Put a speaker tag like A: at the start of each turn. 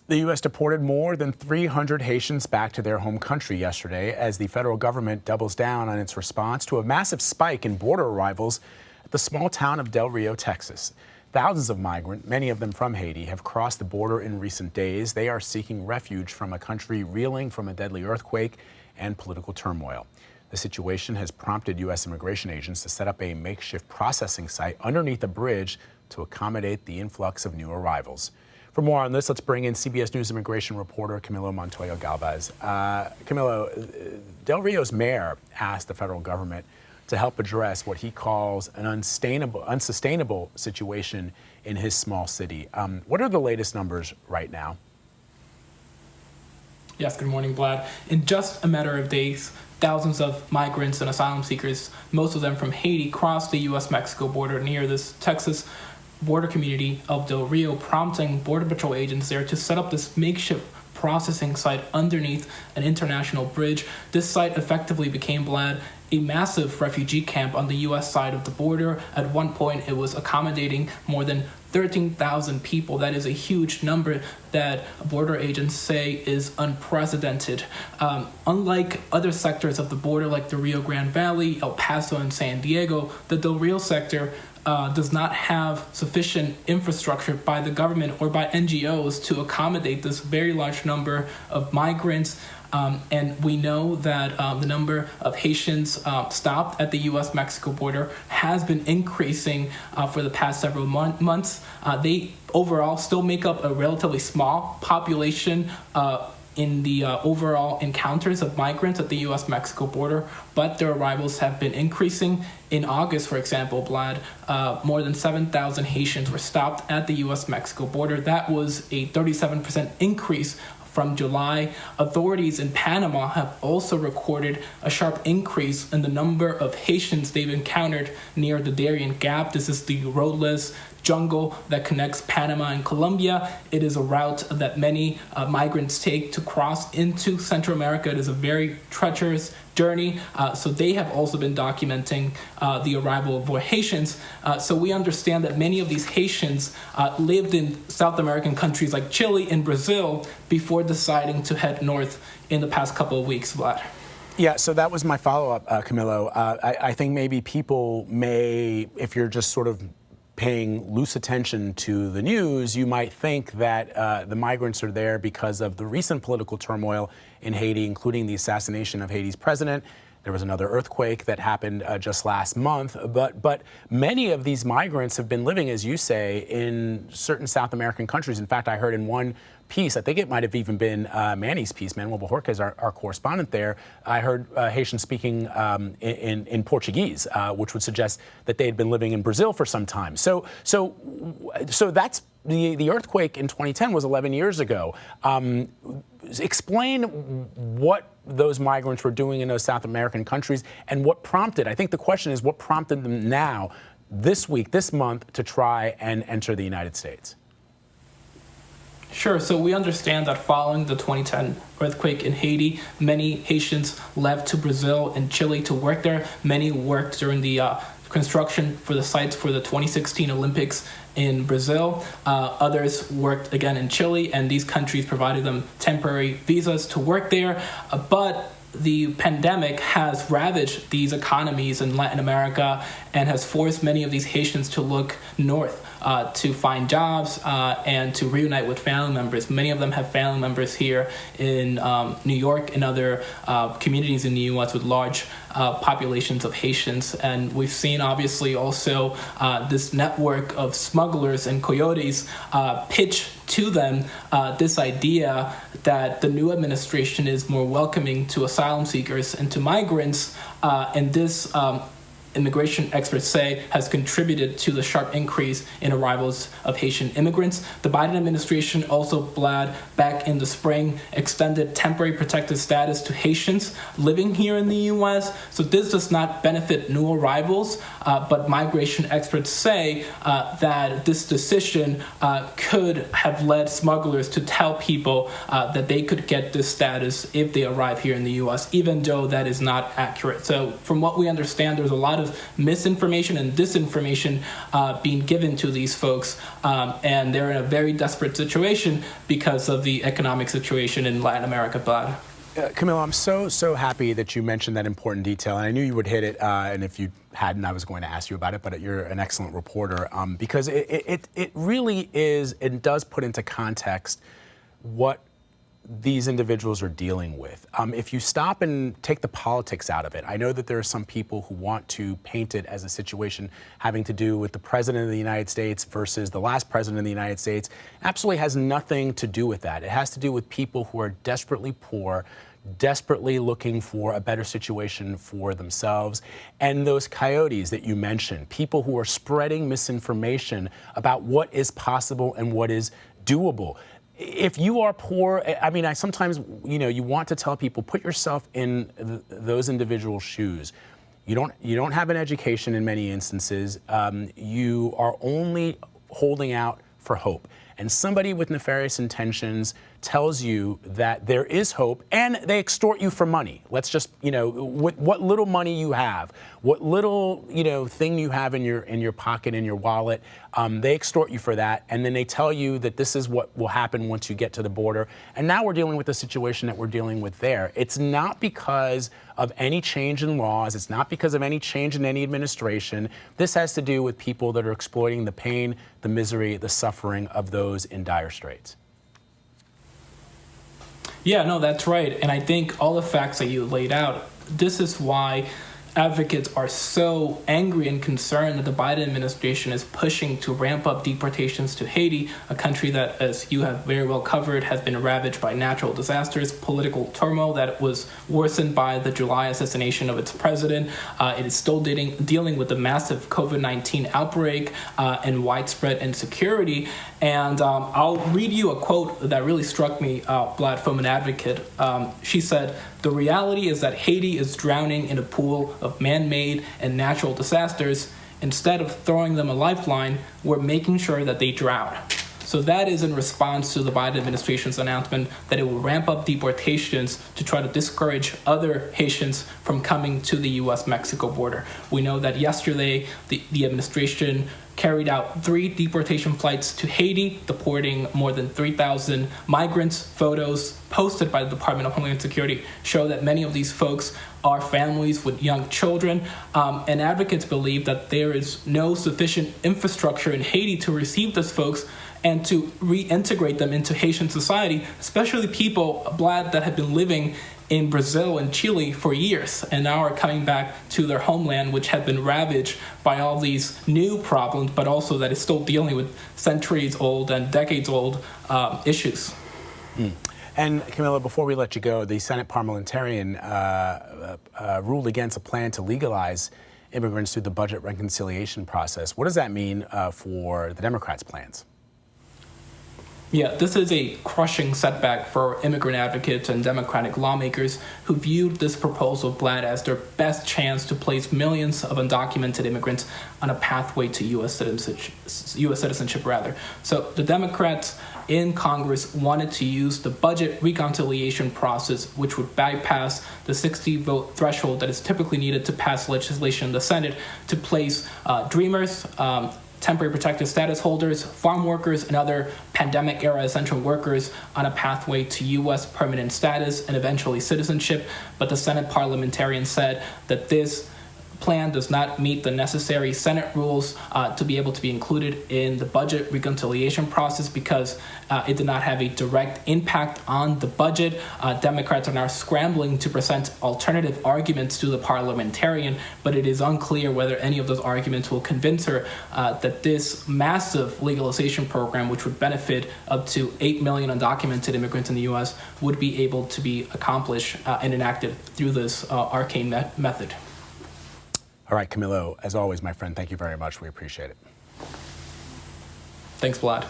A: The U.S. deported more than 300 Haitians back to their home country yesterday as the federal government doubles down on its response to a massive spike in border arrivals at the small town of Del Rio, Texas. Thousands of migrants, many of them from Haiti, have crossed the border in recent days. They are seeking refuge from a country reeling from a deadly earthquake and political turmoil. The situation has prompted U.S. immigration agents to set up a makeshift processing site underneath a bridge to accommodate the influx of new arrivals. For more on this, let's bring in CBS News immigration reporter Camilo Montoya-Galvez. Camilo, Del Rio's mayor asked the federal government to help address what he calls an unsustainable situation in his small city. What are the latest numbers right now?
B: Yes, good morning, Vlad. In just a matter of days, thousands of migrants and asylum seekers, most of them from Haiti, crossed the U.S.-Mexico border near this Texas border community of Del Rio, prompting Border Patrol agents there to set up this makeshift processing site underneath an international bridge. This site effectively became, Vlad, a massive refugee camp on the U.S. side of the border. At one point, it was accommodating more than 13,000 people. That is a huge number that border agents say is unprecedented. Unlike other sectors of the border, like the Rio Grande Valley, El Paso, and San Diego, the Del Rio sector does not have sufficient infrastructure by the government or by NGOs to accommodate this very large number of migrants. And we know that the number of Haitians stopped at the U.S.-Mexico border has been increasing for the past several months. They overall still make up a relatively small population in the overall encounters of migrants at the U.S.-Mexico border, but their arrivals have been increasing. In August, for example, Vlad, more than 7,000 Haitians were stopped at the U.S.-Mexico border. That was a 37% increase from July. Authorities in Panama have also recorded a sharp increase in the number of Haitians they've encountered near the Darien Gap. This is the roadless jungle that connects Panama and Colombia. It is a route that many migrants take to cross into Central America. It is a very treacherous journey. So they have also been documenting the arrival of more Haitians. So we understand that many of these Haitians lived in South American countries like Chile and Brazil before deciding to head north in the past couple of weeks, Vlad.
A: Yeah, so that was my follow-up, Camilo. I think maybe people may, if you're just sort of paying loose attention to the news, you might think that the migrants are there because of the recent political turmoil in Haiti, including the assassination of Haiti's president. There was another earthquake that happened just last month. But many of these migrants have been living, as you say, in certain South American countries. In fact, I heard in one piece, I think it might have even been Manny's piece, Manuel Bojorquez, our correspondent there, I heard Haitians speaking in Portuguese, which would suggest that they had been living in Brazil for some time. So that's the earthquake in 2010 was 11 years ago. Explain what those migrants were doing in those South American countries and what prompted, I think the question is, what prompted them now, this week, this month, to try and enter the United States?
B: Sure. So we understand that following the 2010 earthquake in Haiti, many Haitians left to Brazil and Chile to work there. Many worked during the construction for the sites for the 2016 Olympics in Brazil. Others worked again in Chile, and these countries provided them temporary visas to work there. But the pandemic has ravaged these economies in Latin America and has forced many of these Haitians to look north to find jobs and to reunite with family members. Many of them have family members here in New York and other communities in the U.S. with large populations of Haitians. And we've seen, obviously, also this network of smugglers and coyotes pitch to them this idea that the new administration is more welcoming to asylum seekers and to migrants, and this immigration experts say has contributed to the sharp increase in arrivals of Haitian immigrants. The Biden administration also, Vlad, back in the spring, extended temporary protected status to Haitians living here in the U.S. So this does not benefit new arrivals, but migration experts say that this decision could have led smugglers to tell people that they could get this status if they arrive here in the U.S., even though that is not accurate. So from what we understand, there's a lot of of misinformation and disinformation being given to these folks, and they're in a very desperate situation because of the economic situation in Latin America, Vlad.
A: Camilo, I'm so happy that you mentioned that important detail, and I knew you would hit it, and if you hadn't, I was going to ask you about it, but you're an excellent reporter, because it really is, it does put into context what these individuals are dealing with. If you stop and take the politics out of it, I know that there are some people who want to paint it as a situation having to do with the President of the United States versus the last President of the United States. Absolutely has nothing to do with that. It has to do with people who are desperately poor, desperately looking for a better situation for themselves. And those coyotes that you mentioned, people who are spreading misinformation about what is possible and what is doable. If you are poor, I mean, I sometimes, you want to tell people, put yourself in those individuals' shoes. You don't have an education in many instances. You are only holding out for hope. And somebody with nefarious intentions tells you that there is hope, and they extort you for money. Let's just, what little money you have, what little, thing you have in your pocket, in your wallet, they extort you for that, and then they tell you that this is what will happen once you get to the border. And now we're dealing with the situation that we're dealing with there. It's not because of any change in laws. It's not because of any change in any administration. This has to do with people that are exploiting the pain, the misery, the suffering of those in dire straits.
B: Yeah, no, that's right. And I think all the facts that you laid out, this is why advocates are so angry and concerned that the Biden administration is pushing to ramp up deportations to Haiti, a country that, as you have very well covered, has been ravaged by natural disasters, political turmoil that was worsened by the July assassination of its president. It is still dealing with the massive COVID-19 outbreak and widespread insecurity. And I'll read you a quote that really struck me, Vlad, from an advocate. She said, "The reality is that Haiti is drowning in a pool of man-made and natural disasters. Instead of throwing them a lifeline, we're making sure that they drown." So that is in response to the Biden administration's announcement that it will ramp up deportations to try to discourage other Haitians from coming to the U.S.-Mexico border. We know that yesterday the administration carried out 3 deportation flights to Haiti, deporting more than 3,000 migrants. Photos posted by the Department of Homeland Security show that many of these folks are families with young children, and advocates believe that there is no sufficient infrastructure in Haiti to receive those folks and to reintegrate them into Haitian society, especially people, Vlad, that have been living in Brazil and Chile for years and now are coming back to their homeland, which had been ravaged by all these new problems, but also that is still dealing with centuries-old and decades-old issues.
A: And Camilo, before we let you go, the Senate parliamentarian ruled against a plan to legalize immigrants through the budget reconciliation process. What does that mean for the Democrats' plans?
B: Yeah, this is a crushing setback for immigrant advocates and Democratic lawmakers who viewed this proposal, Vlad, as their best chance to place millions of undocumented immigrants on a pathway to U.S. citizenship. So the Democrats in Congress wanted to use the budget reconciliation process, which would bypass the 60-vote threshold that is typically needed to pass legislation in the Senate, to place Dreamers, temporary protected status holders, farm workers, and other pandemic-era essential workers on a pathway to U.S. permanent status and eventually citizenship. But the Senate parliamentarian said that this plan does not meet the necessary Senate rules to be able to be included in the budget reconciliation process because it did not have a direct impact on the budget. Democrats are now scrambling to present alternative arguments to the parliamentarian, but it is unclear whether any of those arguments will convince her that this massive legalization program, which would benefit up to 8 million undocumented immigrants in the U.S., would be able to be accomplished and enacted through this arcane method.
A: All right, Camilo, as always, my friend, thank you very much. We appreciate it.
B: Thanks, Vlad.